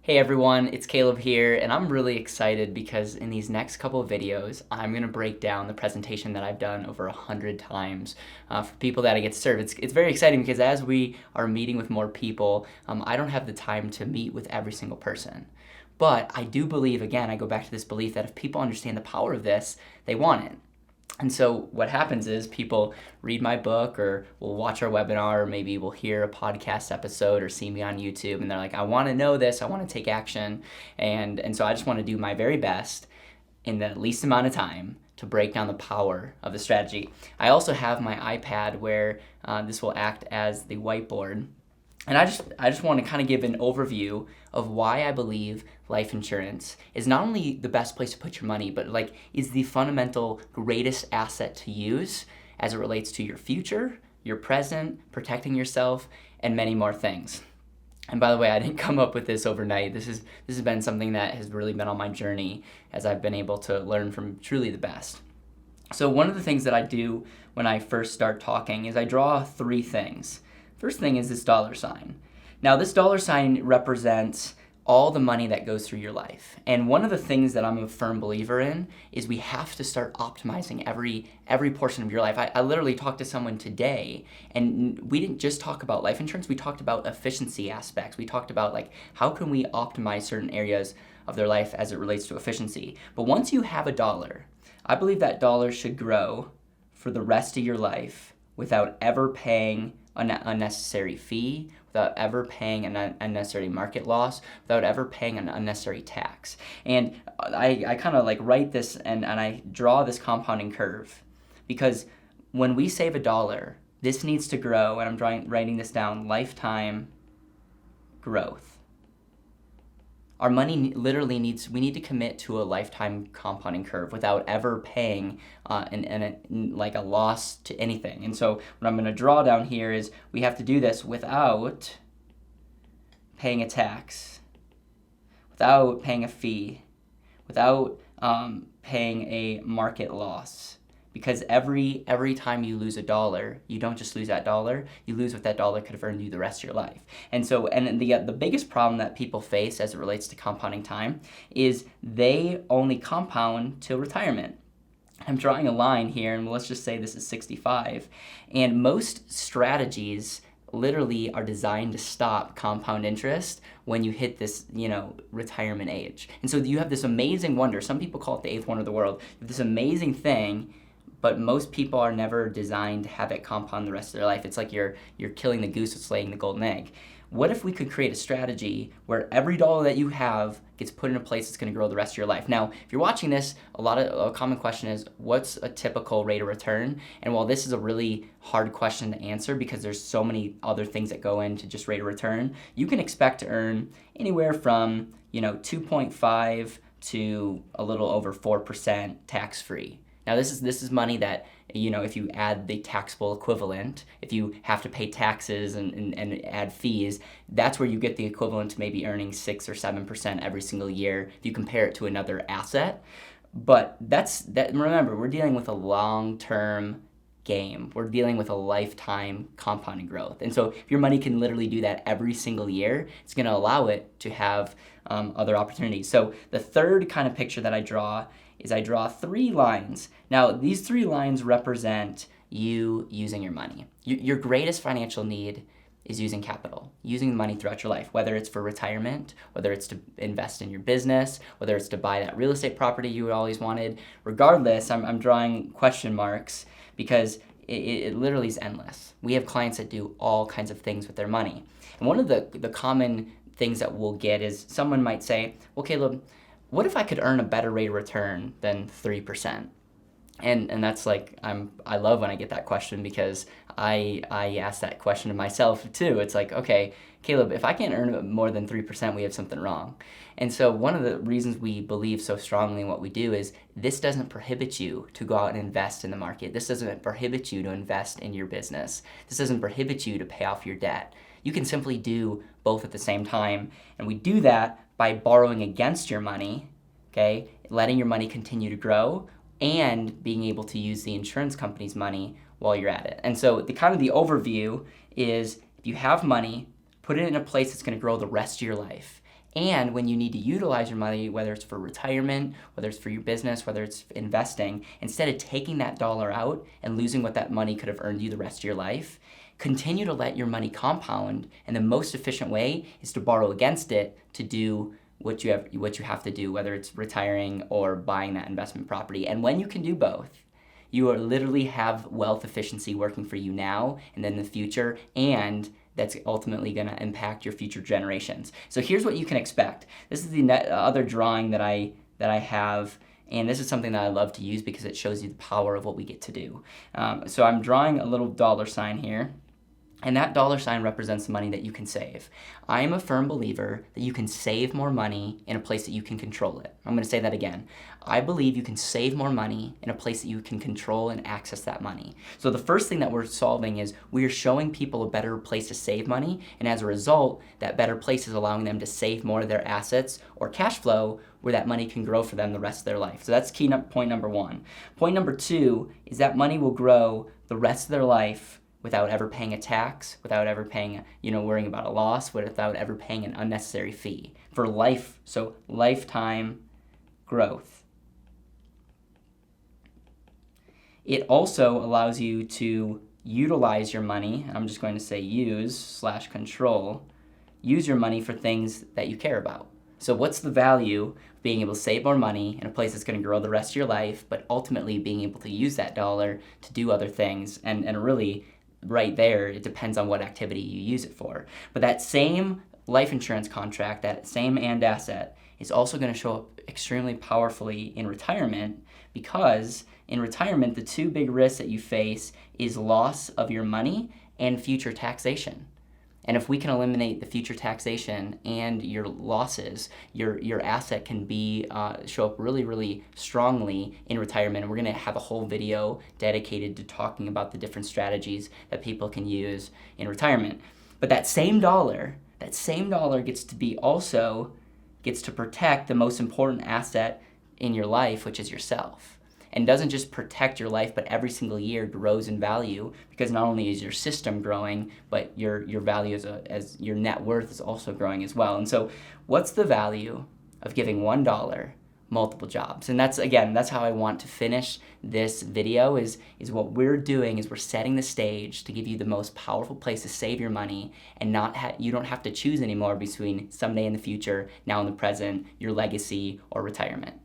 Hey everyone, it's Caleb here, and I'm really excited because in these next couple of videos, I'm going to break down the presentation that I've done over 100 times for people that I get to serve. It's very exciting because as we are meeting with more people, I don't have the time to meet with every single person. But I do believe, again, I go back to this belief that if people understand the power of this, they want it. And so what happens is people read my book or will watch our webinar or maybe will hear a podcast episode or see me on YouTube and they're like, I want to know this, I want to take action. And so I just want to do my very best in the least amount of time to break down the power of the strategy. I also have my iPad where this will act as the whiteboard. And I just want to kind of give an overview of why I believe life insurance is not only the best place to put your money, but is the fundamental greatest asset to use as it relates to your future, your present, protecting yourself, and many more things. And by the way, I didn't come up with this overnight. This has been something that has really been on my journey as I've been able to learn from truly the best. So one of the things that I do when I first start talking is I draw three things. First thing is this dollar sign. Now this dollar sign represents all the money that goes through your life. And one of the things that I'm a firm believer in is we have to start optimizing every portion of your life. I literally talked to someone today and we didn't just talk about life insurance, we talked about efficiency aspects. We talked about how can we optimize certain areas of their life as it relates to efficiency. But once you have a dollar, I believe that dollar should grow for the rest of your life without ever paying an unnecessary fee, without ever paying an unnecessary market loss, without ever paying an unnecessary tax. And I kind of write this and I draw this compounding curve because when we save a dollar, this needs to grow, and I'm writing this down, lifetime growth. Our money literally we need to commit to a lifetime compounding curve without ever paying a loss to anything. And so what I'm going to draw down here is we have to do this without paying a tax, without paying a fee, without paying a market loss. Because every time you lose a dollar, you don't just lose that dollar, you lose what that dollar could have earned you the rest of your life. And the biggest problem that people face as it relates to compounding time is they only compound till retirement. I'm drawing a line here, and let's just say this is 65. And most strategies literally are designed to stop compound interest when you hit this, retirement age. And so you have this amazing wonder. Some people call it the eighth wonder of the world. You have this amazing thing, but most people are never designed to have it compound the rest of their life. It's like you're killing the goose that's laying the golden egg. What if we could create a strategy where every dollar that you have gets put in a place that's going to grow the rest of your life? Now, if you're watching this, a common question is, what's a typical rate of return? And while this is a really hard question to answer because there's so many other things that go into just rate of return, you can expect to earn anywhere from 2.5 to a little over 4% tax-free. Now this is money that, if you add the taxable equivalent, if you have to pay taxes and add fees, that's where you get the equivalent to maybe earning 6 or 7% every single year if you compare it to another asset. But remember, we're dealing with a long-term game. We're dealing with a lifetime compounding growth. And so if your money can literally do that every single year, it's going to allow it to have other opportunities. So the third kind of picture that I draw is I draw three lines. Now, these three lines represent you using your money. Your greatest financial need is using capital, using money throughout your life, whether it's for retirement, whether it's to invest in your business, whether it's to buy that real estate property you always wanted. Regardless, I'm drawing question marks because it literally is endless. We have clients that do all kinds of things with their money. And one of the common things that we'll get is someone might say, well, Caleb, what if I could earn a better rate of return than 3%? And that's I love when I get that question because I ask that question to myself too. It's like, okay, Caleb, if I can't earn more than 3%, we have something wrong. And so one of the reasons we believe so strongly in what we do is this doesn't prohibit you to go out and invest in the market. This doesn't prohibit you to invest in your business. This doesn't prohibit you to pay off your debt. You can simply do both at the same time. And we do that by borrowing against your money, okay, letting your money continue to grow, and being able to use the insurance company's money while you're at it. And so the overview is if you have money, put it in a place that's going to grow the rest of your life And when you need to utilize your money, whether it's for retirement, whether it's for your business, whether it's investing, instead of taking that dollar out and losing what that money could have earned you the rest of your life, continue to let your money compound. And the most efficient way is to borrow against it to do what you have to do, whether it's retiring or buying that investment property. And when you can do both, you are literally have wealth efficiency working for you now and then in the future, and that's ultimately going to impact your future generations. So here's what you can expect. This is the other drawing that I have, and this is something that I love to use because it shows you the power of what we get to do. So I'm drawing a little dollar sign here. And that dollar sign represents the money that you can save. I am a firm believer that you can save more money in a place that you can control it. I'm going to say that again. I believe you can save more money in a place that you can control and access that money. So the first thing that we're solving is we are showing people a better place to save money, and as a result, that better place is allowing them to save more of their assets or cash flow where that money can grow for them the rest of their life. So that's point number one. Point number two is that money will grow the rest of their life without ever paying a tax, without ever paying, worrying about a loss, without ever paying an unnecessary fee for life. So lifetime growth. It also allows you to utilize your money. I'm just going to say use/control. Use your money for things that you care about. So what's the value of being able to save more money in a place that's going to grow the rest of your life, but ultimately being able to use that dollar to do other things? And really, right there, it depends on what activity you use it for. But that same life insurance contract, that same and asset, is also going to show up extremely powerfully in retirement, because in retirement, the two big risks that you face is loss of your money and future taxation. And if we can eliminate the future taxation and your losses, your asset can be show up really, really strongly in retirement. And we're going to have a whole video dedicated to talking about the different strategies that people can use in retirement. But that same dollar gets to protect the most important asset in your life, which is yourself. And doesn't just protect your life, but every single year grows in value, because not only is your system growing, but your value as your net worth is also growing as well. And so what's the value of giving $1 multiple jobs? And that's how I want to finish this video is what we're doing is we're setting the stage to give you the most powerful place to save your money, and you don't have to choose anymore between someday in the future, now in the present, your legacy, or retirement.